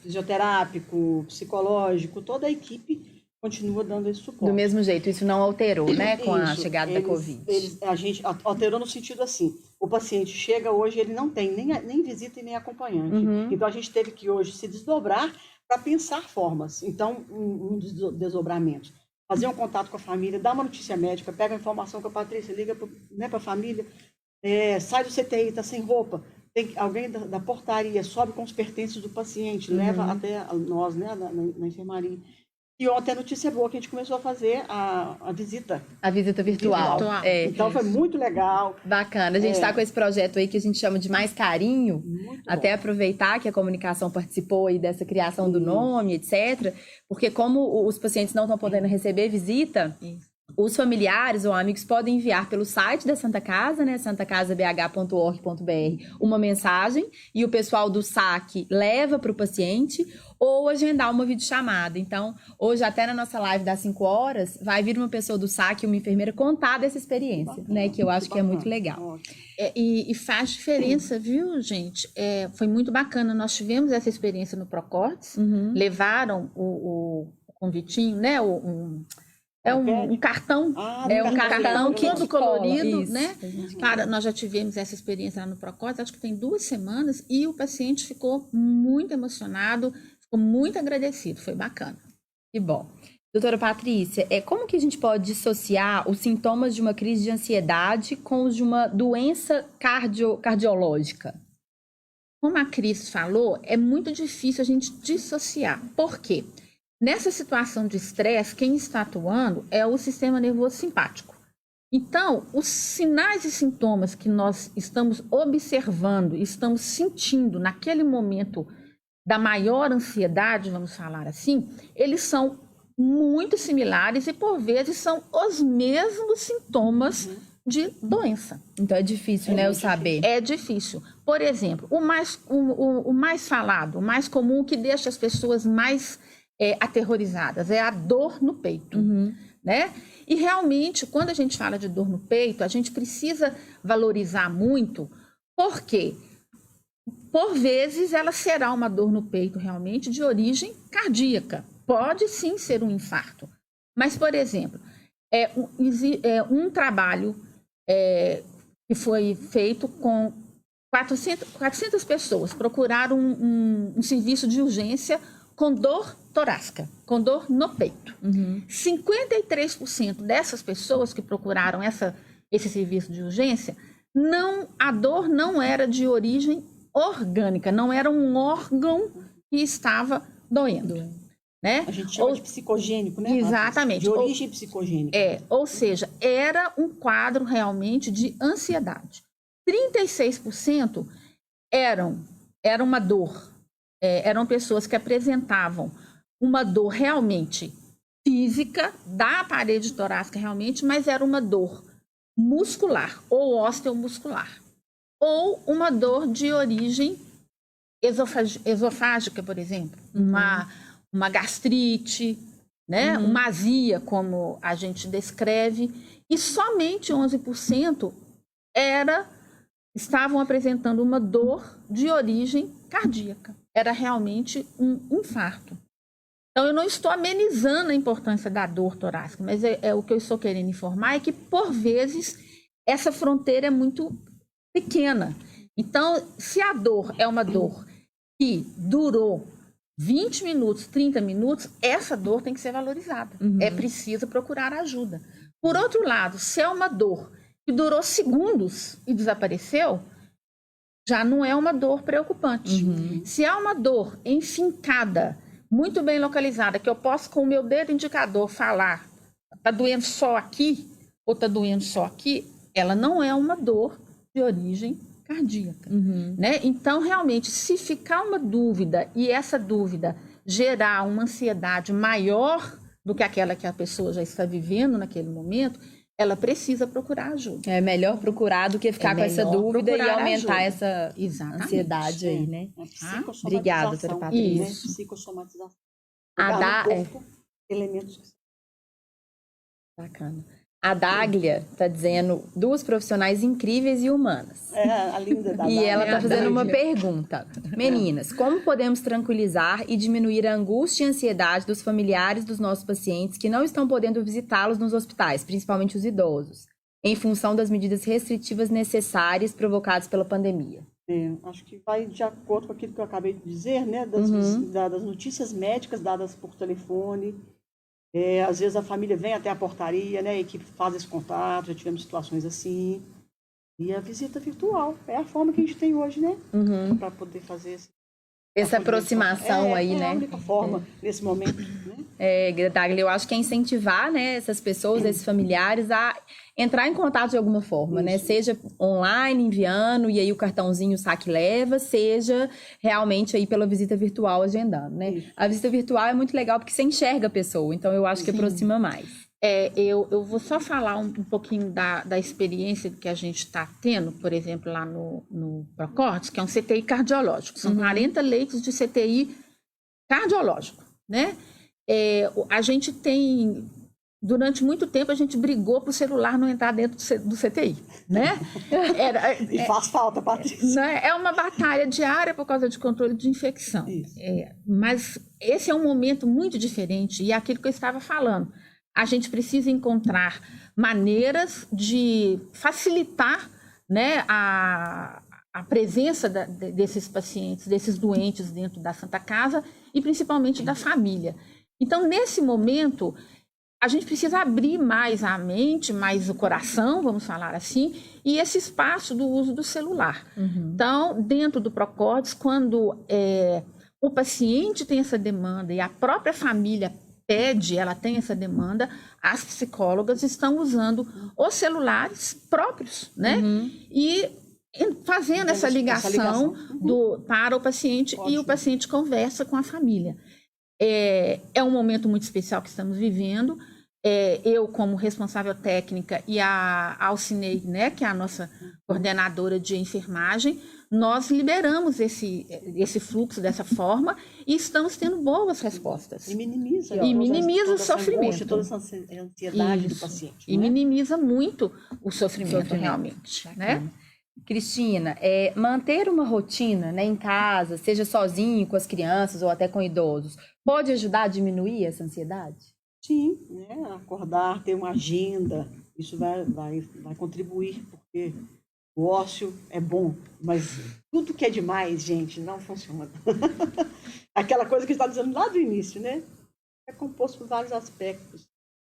fisioterápico, psicológico, toda a equipe continua dando esse suporte. Do mesmo jeito, isso não alterou, né, com a Isso, chegada da Covid. A gente alterou no sentido assim, o paciente chega hoje, ele não tem nem visita e nem acompanhante. Então, a gente teve que hoje se desdobrar para pensar formas. Então, um dos desdobramentos. Fazer um contato com a família, dar uma notícia médica, pega a informação com a Patrícia, liga para a família, sai do CTI, está sem roupa, tem alguém da portaria, sobe com os pertences do paciente, leva até nós, né, na enfermaria. E ontem a notícia boa que a gente começou a fazer a visita. A visita virtual. Então foi muito legal. Bacana. A gente está com esse projeto aí que a gente chama de Mais Carinho. Até aproveitar que a comunicação participou aí dessa criação do nome, etc. Porque como os pacientes não estão podendo receber visita, os familiares ou amigos podem enviar pelo site da Santa Casa, né, santacasabh.org.br, uma mensagem e o pessoal do SAC leva para o paciente ou agendar uma videochamada. Então, hoje até na nossa live das 5 horas, vai vir uma pessoa do SAC, uma enfermeira, contar dessa experiência, né, que eu acho que é muito legal. E faz diferença, viu, gente? Foi muito bacana. Nós tivemos essa experiência no Procortes, levaram o convitinho, né, um cartão, um cartão todo colorido, né? Nós já tivemos essa experiência lá no Procortes, acho que tem 2 semanas, e o paciente ficou muito emocionado, ficou muito agradecido, foi bacana. Que bom. Doutora Patrícia, como que a gente pode dissociar os sintomas de uma crise de ansiedade com os de uma doença cardiológica? Como a Cris falou, é muito difícil a gente dissociar. Por quê? Nessa situação de estresse, quem está atuando é o sistema nervoso simpático. Então, os sinais e sintomas que nós estamos observando, estamos sentindo naquele momento da maior ansiedade, vamos falar assim, eles são muito similares e, por vezes, são os mesmos sintomas de doença. Então, é difícil, né, eu saber. É difícil. Por exemplo, o mais falado, o mais comum, que deixa as pessoas mais aterrorizadas, é a dor no peito, né? E realmente, quando a gente fala de dor no peito, a gente precisa valorizar muito, porque, por vezes, ela será uma dor no peito realmente de origem cardíaca. Pode sim ser um infarto. Mas, por exemplo, um trabalho que foi feito com 400 pessoas, procuraram um serviço de urgência com dor torácica, com dor no peito. 53% dessas pessoas que procuraram esse serviço de urgência, a dor não era de origem orgânica, não era um órgão que estava doendo. Né? A gente chama de psicogênico, né? Exatamente. De origem psicogênica. Ou seja, era um quadro realmente de ansiedade. 36% era uma dor. Eram pessoas que apresentavam uma dor realmente física, da parede torácica realmente, mas era uma dor muscular ou osteomuscular. Ou uma dor de origem esofágica, por exemplo. Uma gastrite, né? Uma azia, como a gente descreve, e somente 11% estavam apresentando uma dor de origem cardíaca. Era realmente um infarto. Então, eu não estou amenizando a importância da dor torácica, mas o que eu estou querendo informar é que, por vezes, essa fronteira é muito pequena. Então, se a dor é uma dor que durou 20 minutos, 30 minutos, essa dor tem que ser valorizada. É preciso procurar ajuda. Por outro lado, se é uma dor que durou segundos e desapareceu, já não é uma dor preocupante. Se é uma dor enfincada, muito bem localizada, que eu posso com o meu dedo indicador falar, está doendo só aqui ou está doendo só aqui, ela não é uma dor de origem cardíaca. Né? Então, realmente, se ficar uma dúvida e essa dúvida gerar uma ansiedade maior do que aquela que a pessoa já está vivendo naquele momento, ela precisa procurar ajuda. É melhor procurar do que ficar com essa dúvida e aumentar essa ansiedade aí, né? Obrigada, doutora Patrícia. Psicossomatização. Elementos. Bacana. A Dáglia está dizendo 2 profissionais incríveis e humanas. A linda da E ela está fazendo uma pergunta. Meninas, como podemos tranquilizar e diminuir a angústia e ansiedade dos familiares dos nossos pacientes que não estão podendo visitá-los nos hospitais, principalmente os idosos, em função das medidas restritivas necessárias provocadas pela pandemia? Acho que vai de acordo com aquilo que eu acabei de dizer, né? Das notícias médicas dadas por telefone. Às vezes a família vem até a portaria, né? A equipe faz esse contato, já tivemos situações assim. E a visita virtual é a forma que a gente tem hoje, né? Para poder fazer essa aproximação aí, né? É a única forma nesse momento, né? Dáglia, eu acho que é incentivar, né, essas pessoas, esses familiares a entrar em contato de alguma forma, né? Seja online, enviando, e aí o cartãozinho o saque leva, seja realmente aí pela visita virtual agendando, né? Isso. A visita virtual é muito legal porque você enxerga a pessoa, então eu acho que aproxima mais. Eu vou só falar um pouquinho da experiência que a gente está tendo, por exemplo, lá no Procortes, que é um CTI cardiológico. São 40 leitos de CTI cardiológico, né? A gente tem, durante muito tempo, a gente brigou para o celular não entrar dentro do CTI, né? E faz falta, Patrícia. É uma batalha diária por causa de controle de infecção. Mas esse é um momento muito diferente, e é aquilo que eu estava falando. A gente precisa encontrar maneiras de facilitar, né, a presença desses pacientes, desses doentes dentro da Santa Casa e principalmente da família. Então, nesse momento, a gente precisa abrir mais a mente, mais o coração, vamos falar assim, e esse espaço do uso do celular. Então, dentro do Procortes, quando o paciente tem essa demanda e a própria família ela tem essa demanda, as psicólogas estão usando os celulares próprios, né? E fazendo essa ligação para o paciente. Ótimo. E o paciente conversa com a família. É um momento muito especial que estamos vivendo. Eu, como responsável técnica, e a Alcinei, né, que é a nossa coordenadora de enfermagem, nós liberamos esse fluxo dessa forma e estamos tendo boas respostas. E minimiza o sofrimento. Toda essa ansiedade do paciente. E minimiza muito o sofrimento realmente. Né? Cristina, manter uma rotina, né, em casa, seja sozinho, com as crianças ou até com idosos, pode ajudar a diminuir essa ansiedade? Sim, né? Acordar, ter uma agenda, isso vai contribuir, porque o ócio é bom, mas tudo que é demais, gente, não funciona. Aquela coisa que a gente está dizendo lá do início, né? É composto por vários aspectos,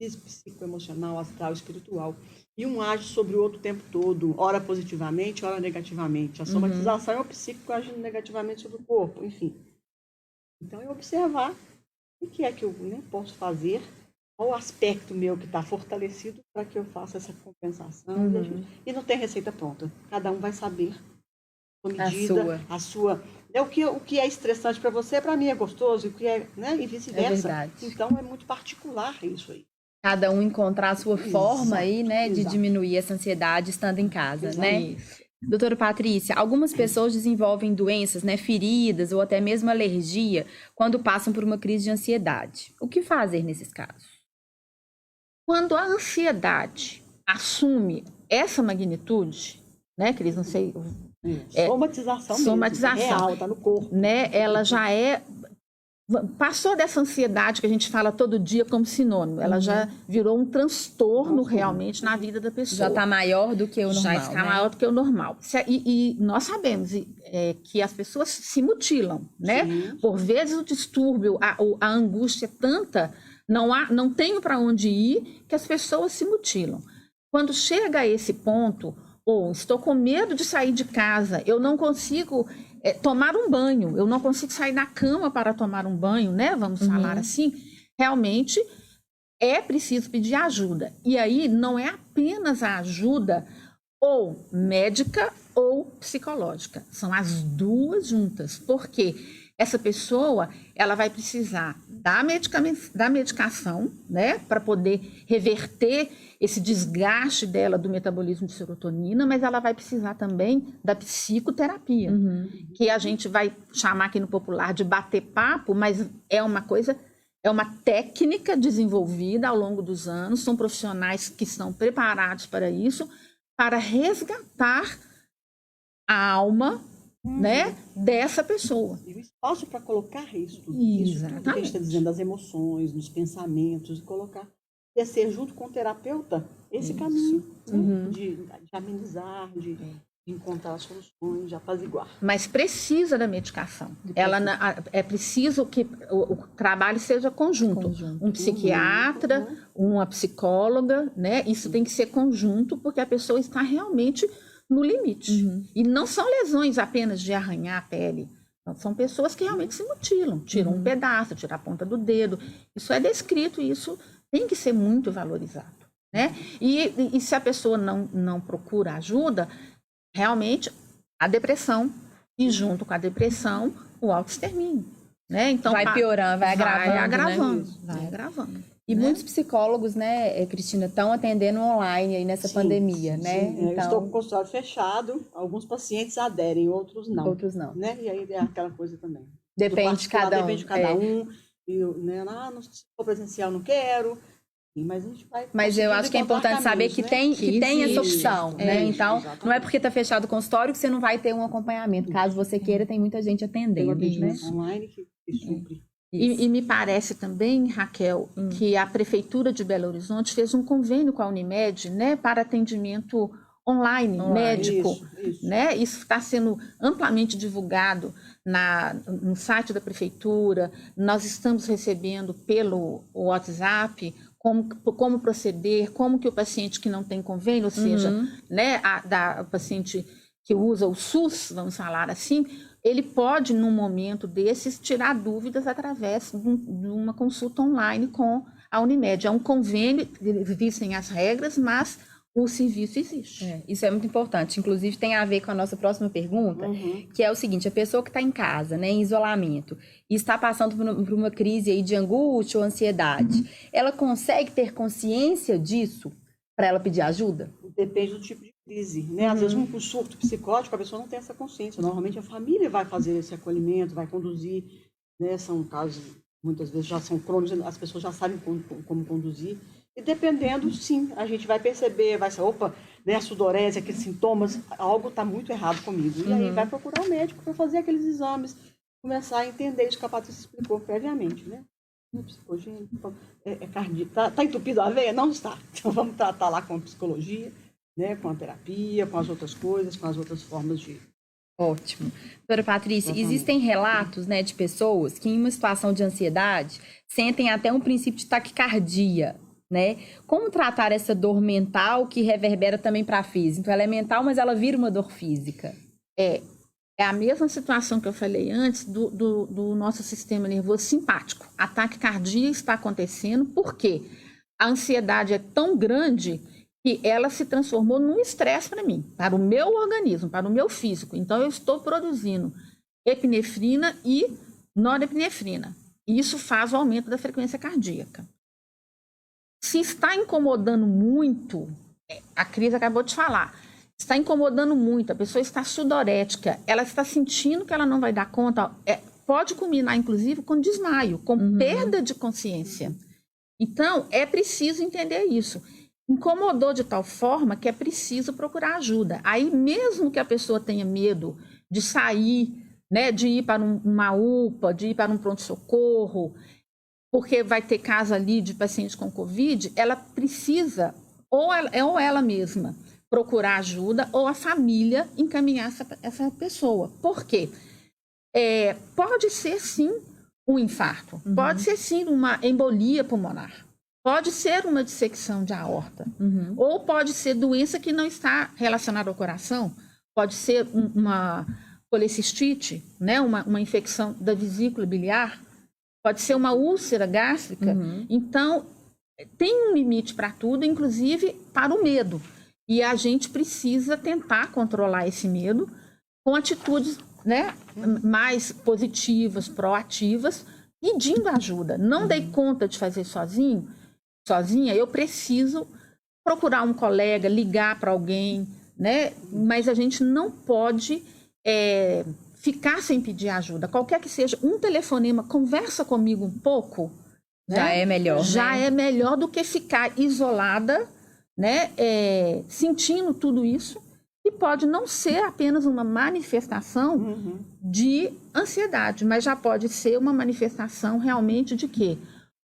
físico, psicoemocional, astral, espiritual. E um age sobre o outro o tempo todo, ora positivamente, ora negativamente. A somatização é o psíquico agindo negativamente sobre o corpo, enfim. Então, é observar o que é que eu posso fazer, qual o aspecto meu que está fortalecido para que eu faça essa compensação. E não tem receita pronta. Cada um vai saber a medida, a sua. O que é estressante para você, para mim é gostoso, o que é, né? E vice-versa. Então, é muito particular isso aí. Cada um encontrar a sua forma aí, né, de diminuir essa ansiedade estando em casa, né? Doutora Patrícia, algumas pessoas desenvolvem doenças, né, feridas ou até mesmo alergia quando passam por uma crise de ansiedade. O que fazer nesses casos? Quando a ansiedade assume essa magnitude, né, Cris, não sei... Somatização mesmo, somatização, é real, tá no corpo. né, ela já passou dessa ansiedade que a gente fala todo dia como sinônimo, ela já virou um transtorno realmente na vida da pessoa. Já está maior do que o normal, Já está né? maior do que o normal. E nós sabemos que as pessoas se mutilam, né? Sim. Por vezes o distúrbio, a angústia é tanta, não tenho para onde ir, que as pessoas se mutilam. Quando chega a esse ponto, ou estou com medo de sair de casa, eu não consigo tomar um banho, eu não consigo sair da cama para tomar um banho, né? Vamos falar assim. Realmente é preciso pedir ajuda. E aí não é apenas a ajuda ou médica ou psicológica. São as duas juntas. Porque essa pessoa, ela vai precisar da medicação, né? Para poder reverter esse desgaste dela do metabolismo de serotonina, mas ela vai precisar também da psicoterapia, que a gente vai chamar aqui no popular de bater papo, mas é uma técnica desenvolvida ao longo dos anos, são profissionais que estão preparados para isso, para resgatar a alma, né, dessa pessoa. E o espaço para colocar isso tudo que a gente está dizendo, das emoções, dos pensamentos, e colocar, é ser junto com o terapeuta esse caminho, né? de amenizar, de encontrar soluções, de apaziguar. Mas precisa da medicação. É preciso que o trabalho seja conjunto. Um psiquiatra, uma psicóloga, né? Isso tem que ser conjunto, porque a pessoa está realmente no limite. E não são lesões apenas de arranhar a pele. Então, são pessoas que realmente se mutilam, tiram um pedaço, tiram a ponta do dedo. Isso é descrito e isso tem que ser muito valorizado, né? E se a pessoa não procura ajuda, realmente a depressão, e junto com a depressão, o autoextermínio, né? Então, vai piorando, vai agravando. Vai agravando. E muitos psicólogos, né, Cristina, estão atendendo online aí nessa pandemia, né? Então... Eu estou com o consultório fechado, alguns pacientes aderem, outros não. Outros não. Né? E aí é aquela coisa também. Depende de cada um. Depende de cada um. E né, se for presencial, não quero. Mas a gente vai. Mas eu acho que é importante saber que tem essa opção, né? Então, exatamente. Não é porque está fechado o consultório que você não vai ter um acompanhamento. Caso você queira, tem muita gente atendendo. Tem um atendimento online que supre. E me parece também, Raquel, que a Prefeitura de Belo Horizonte fez um convênio com a Unimed, né, para atendimento online médico. Isso. Né? Isso está sendo amplamente divulgado no site da Prefeitura. Nós estamos recebendo pelo WhatsApp como proceder, como que o paciente que não tem convênio, ou seja, né, o paciente que usa o SUS, vamos falar assim, ele pode, num momento desses, tirar dúvidas através de uma consulta online com a Unimed. É um convênio, existem as regras, mas o serviço existe. Isso é muito importante. Inclusive, tem a ver com a nossa próxima pergunta, que é o seguinte: a pessoa que está em casa, né, em isolamento, e está passando por uma crise aí de angústia ou ansiedade, ela consegue ter consciência disso para ela pedir ajuda? Depende do tipo de crise, né? Às vezes um surto psicótico, a pessoa não tem essa consciência. Normalmente a família vai fazer esse acolhimento, vai conduzir, né? São casos, muitas vezes já são crônicos, as pessoas já sabem como conduzir. E dependendo, sim, a gente vai perceber, vai ser, opa, né, a sudorese, aqueles sintomas, algo está muito errado comigo. E aí vai procurar o médico para fazer aqueles exames, começar a entender isso que a Patrícia explicou previamente, né? Psicogênico, cardíaco, está entupido a veia? Não está. Então vamos tratar lá com a psicologia, né, com a terapia, com as outras coisas, com as outras formas de... Ótimo. Doutora Patrícia, existem relatos, né, de pessoas que em uma situação de ansiedade sentem até um princípio de taquicardia, né? Como tratar essa dor mental que reverbera também para a física? Então ela é mental, mas ela vira uma dor física. É a mesma situação que eu falei antes do nosso sistema nervoso simpático. A taquicardia está acontecendo porque a ansiedade é tão grande que ela se transformou num estresse para mim, para o meu organismo, para o meu físico. Então, eu estou produzindo epinefrina e norepinefrina. E isso faz o aumento da frequência cardíaca. Se está incomodando muito, a Cris acabou de falar, está incomodando muito, a pessoa está sudorética, ela está sentindo que ela não vai dar conta, pode culminar, inclusive, com desmaio, com perda de consciência. Então, é preciso entender isso. Incomodou de tal forma que é preciso procurar ajuda. Aí, mesmo que a pessoa tenha medo de sair, né, de ir para uma UPA, de ir para um pronto-socorro, porque vai ter caso ali de paciente com Covid, ela precisa, ou ela mesma, procurar ajuda, ou a família encaminhar essa pessoa. Por quê? Pode ser, sim, um infarto, pode ser, sim, uma embolia pulmonar, pode ser uma dissecção de aorta, ou pode ser doença que não está relacionada ao coração, pode ser uma colecistite, né? uma infecção da vesícula biliar, pode ser uma úlcera gástrica. Então, tem um limite para tudo, inclusive para o medo. E a gente precisa tentar controlar esse medo com atitudes, né, mais positivas, proativas, pedindo ajuda. Não dei conta de fazer sozinha, eu preciso procurar um colega, ligar para alguém, né? Mas a gente não pode ficar sem pedir ajuda. Qualquer que seja, um telefonema, conversa comigo um pouco, né? Já é melhor. Já é melhor do que ficar isolada, né? Sentindo tudo isso. E pode não ser apenas uma manifestação de ansiedade, mas já pode ser uma manifestação realmente de quê?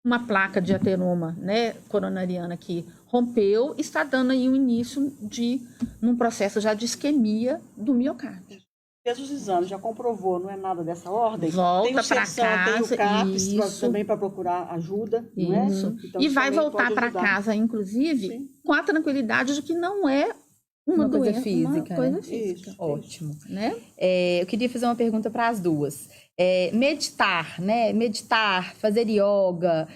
Uma placa de ateroma, né, coronariana que rompeu, está dando aí um início num processo já de isquemia do miocárdio. Fez os exames, já comprovou, não é nada dessa ordem? Volta para casa, tem o CAPS isso, também para procurar ajuda, isso. Não é? Então, e vai voltar para casa, inclusive, sim, com a tranquilidade de que não é uma coisa doença, física. Uma coisa né? física. Isso, ótimo. Né? Eu queria fazer uma pergunta para as duas. Meditar, né? Meditar, fazer yoga,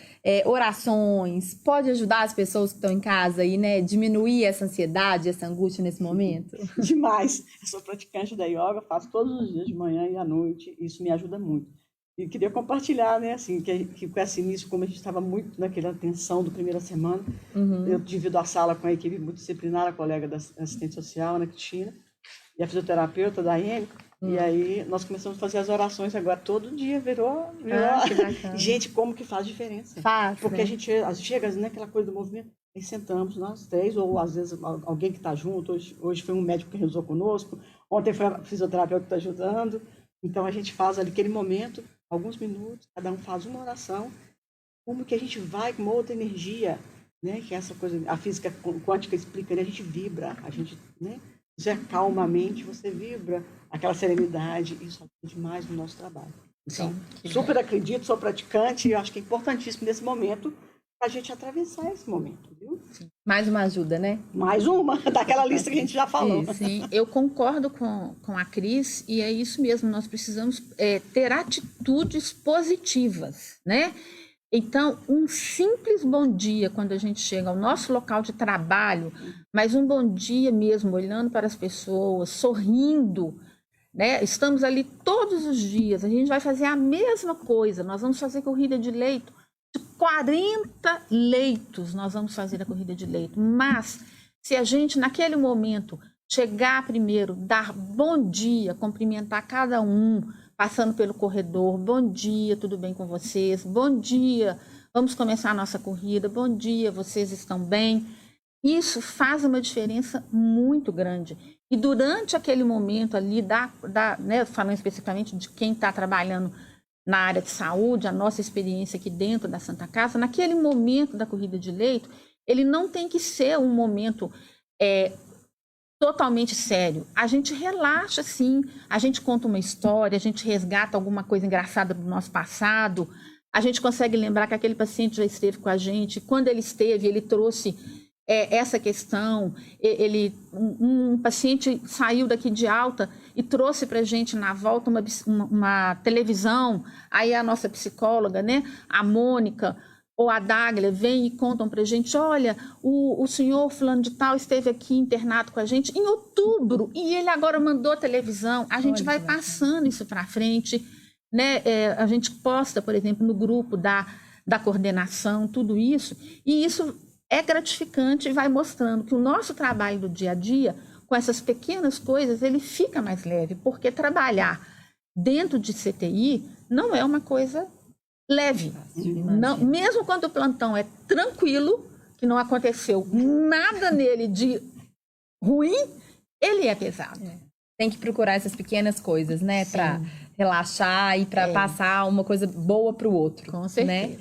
orações, pode ajudar as pessoas que estão em casa aí, né? Diminuir essa ansiedade, essa angústia nesse momento? Demais. Eu sou praticante da yoga, faço todos os dias, de manhã e à noite. Isso me ajuda muito. E queria compartilhar, né, assim, que com esse início, como a gente estava muito naquela tensão da primeira semana, eu divido a sala com a equipe multidisciplinar, a colega da assistente social, Ana Cristina, e a fisioterapeuta, Daiane, e aí nós começamos a fazer as orações agora, todo dia virou... Gente, como que faz diferença? Faz, porque né? a gente chega naquela coisa do movimento, aí sentamos nós três, ou às vezes alguém que está junto, hoje foi um médico que rezou conosco, ontem foi a fisioterapeuta que está ajudando, então a gente faz ali aquele momento, alguns minutos, cada um faz uma oração, como que a gente vai com uma outra energia, né? Que essa coisa, a física quântica explica, né? A gente vibra, a gente, né? Você acalma a mente, você vibra, aquela serenidade, isso ajuda demais no nosso trabalho. Então, super acredito, sou praticante, e acho que é importantíssimo nesse momento para a gente atravessar esse momento, viu? Sim. Mais uma ajuda, né? Mais uma, daquela lista que a gente já falou. Sim, eu concordo com a Cris, e é isso mesmo, nós precisamos ter atitudes positivas, né? Então, um simples bom dia quando a gente chega ao nosso local de trabalho, mas um bom dia mesmo, olhando para as pessoas, sorrindo, né? Estamos ali todos os dias, a gente vai fazer a mesma coisa, nós vamos fazer corrida de leito, de 40 leitos nós vamos fazer a corrida de leito, mas se a gente naquele momento chegar primeiro, dar bom dia, cumprimentar cada um, passando pelo corredor, bom dia, tudo bem com vocês? Bom dia, vamos começar a nossa corrida, bom dia, vocês estão bem? Isso faz uma diferença muito grande. E durante aquele momento ali, né, falando especificamente de quem está trabalhando na área de saúde, a nossa experiência aqui dentro da Santa Casa, naquele momento da corrida de leito, ele não tem que ser um momento totalmente sério. A gente relaxa, sim, a gente conta uma história, a gente resgata alguma coisa engraçada do nosso passado, a gente consegue lembrar que aquele paciente já esteve com a gente, quando ele esteve, ele trouxe essa questão, um paciente saiu daqui de alta e trouxe para a gente na volta uma televisão, aí a nossa psicóloga, né, a Mônica, ou a Dáglia, vem e contam para a gente, olha, o senhor fulano de tal esteve aqui internado com a gente em outubro, e ele agora mandou a televisão, a gente vai passando isso para frente, né? A gente posta, por exemplo, no grupo da coordenação, tudo isso, e isso é gratificante e vai mostrando que o nosso trabalho do dia a dia com essas pequenas coisas, ele fica mais leve, porque trabalhar dentro de CTI não é uma coisa leve. Não, mesmo quando o plantão é tranquilo, que não aconteceu nada nele de ruim, ele é pesado. Tem que procurar essas pequenas coisas, né? Para relaxar e para passar uma coisa boa para o outro. Com certeza. Né?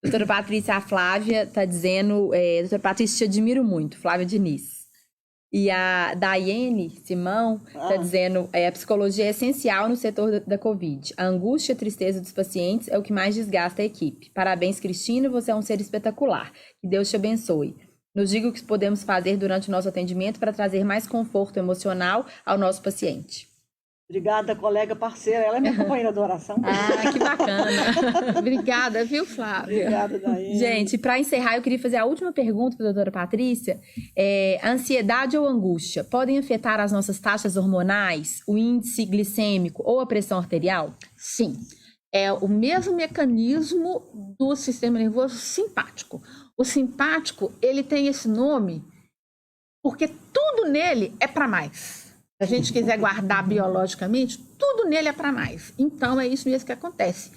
Doutora Patrícia, a Flávia está dizendo... doutora Patrícia, te admiro muito, Flávia Diniz. E a Daiane Simão está dizendo a psicologia é essencial no setor da Covid. A angústia e a tristeza dos pacientes é o que mais desgasta a equipe. Parabéns, Cristina, você é um ser espetacular. Que Deus te abençoe. Nos diga o que podemos fazer durante o nosso atendimento para trazer mais conforto emocional ao nosso paciente. Obrigada, colega parceira. Ela é minha companheira de oração. Que bacana. Obrigada, viu, Flávia? Obrigada, Daiane. Gente, para encerrar, eu queria fazer a última pergunta para a doutora Patrícia. Ansiedade ou angústia podem afetar as nossas taxas hormonais, o índice glicêmico ou a pressão arterial? Sim. É o mesmo mecanismo do sistema nervoso simpático. O simpático, ele tem esse nome porque tudo nele é para mais. Se a gente quiser guardar biologicamente, tudo nele é para mais. Então, é isso mesmo que acontece.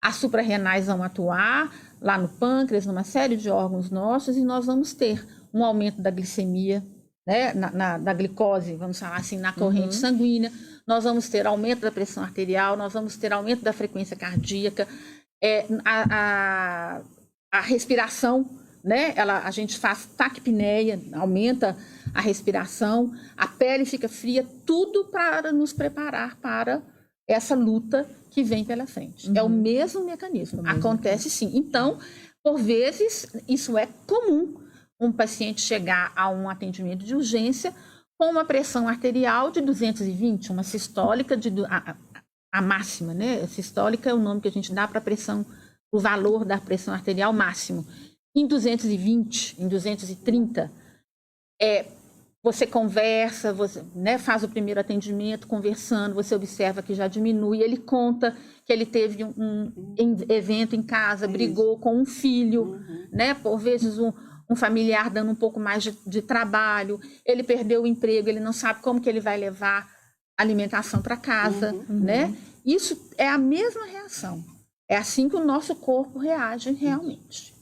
As suprarrenais vão atuar lá no pâncreas, numa série de órgãos nossos, e nós vamos ter um aumento da glicemia, né, da glicose, vamos falar assim, na corrente sanguínea. Nós vamos ter aumento da pressão arterial, nós vamos ter aumento da frequência cardíaca, a respiração, né? A gente faz taquipneia, aumenta a respiração, a pele fica fria, tudo para nos preparar para essa luta que vem pela frente. É o mesmo mecanismo. Acontece sim. Então, por vezes, isso é comum, um paciente chegar a um atendimento de urgência com uma pressão arterial de 220, uma sistólica a máxima, né? Sistólica é o nome que a gente dá para a pressão, o valor da pressão arterial máximo. Em 220, em 230, você conversa, você, né, faz o primeiro atendimento, conversando, você observa que já diminui, ele conta que ele teve um evento em casa, brigou com um filho, né, por vezes um familiar dando um pouco mais de trabalho, ele perdeu o emprego, ele não sabe como que ele vai levar alimentação para casa, né? Isso é a mesma reação. É assim que o nosso corpo reage realmente.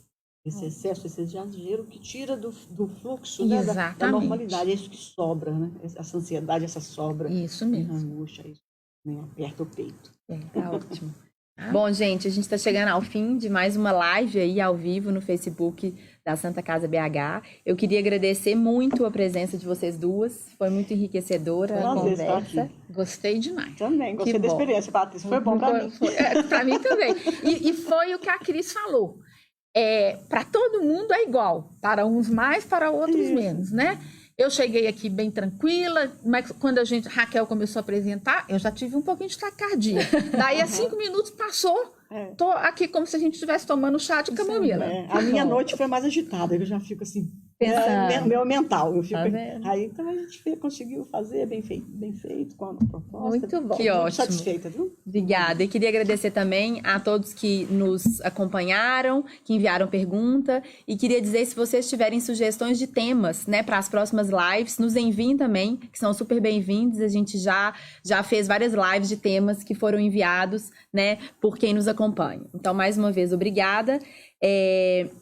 Esse excesso, esse exagero que tira do fluxo, né, da normalidade. É isso que sobra, né? Essa ansiedade, essa sobra. Isso mesmo. A angústia, isso me aperta o peito. Tá ótimo. Bom, gente, a gente está chegando ao fim de mais uma live aí ao vivo no Facebook da Santa Casa BH. Eu queria agradecer muito a presença de vocês duas. Foi muito enriquecedora a conversa. Gostei demais. Também, gostei da experiência, Patrícia. Foi bom para mim. Para mim também. E foi o que a Cris falou. Para todo mundo é igual. Para uns mais, para outros menos, né? Eu cheguei aqui bem tranquila, mas quando Raquel começou a apresentar, eu já tive um pouquinho de taquicardia. Daí, a 5 minutos passou, tô aqui como se a gente estivesse tomando chá de camomila. A minha noite foi mais agitada, eu já fico assim, meu mental. Eu fico, aí então a gente conseguiu fazer bem feito com a proposta. Muito bom. Que ótimo. Satisfeita, viu? Obrigada. E queria agradecer também a todos que nos acompanharam, que enviaram pergunta. E queria dizer, se vocês tiverem sugestões de temas, né, para as próximas lives, nos enviem também, que são super bem-vindos. A gente já fez várias lives de temas que foram enviados, né, por quem nos acompanha. Então, mais uma vez, obrigada.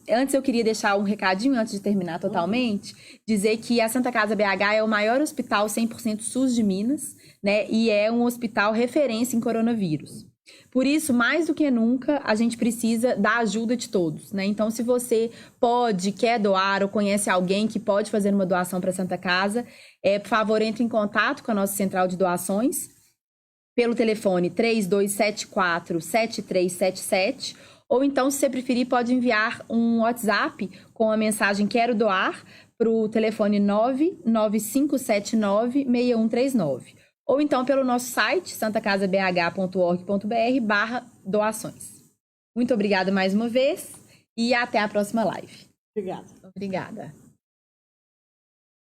Antes eu queria deixar um recadinho, antes de terminar totalmente, dizer que a Santa Casa BH é o maior hospital 100% SUS de Minas, né, e é um hospital referência em coronavírus. Por isso, mais do que nunca, a gente precisa da ajuda de todos, né? Então, se você quer doar ou conhece alguém que pode fazer uma doação para a Santa Casa, por favor, entre em contato com a nossa central de doações pelo telefone 3274-7377, ou então, se você preferir, pode enviar um WhatsApp com a mensagem Quero Doar para o telefone 99579-6139. Ou então pelo nosso site, santacasabh.org.br/doações. Muito obrigada mais uma vez e até a próxima live. Obrigada. Obrigada.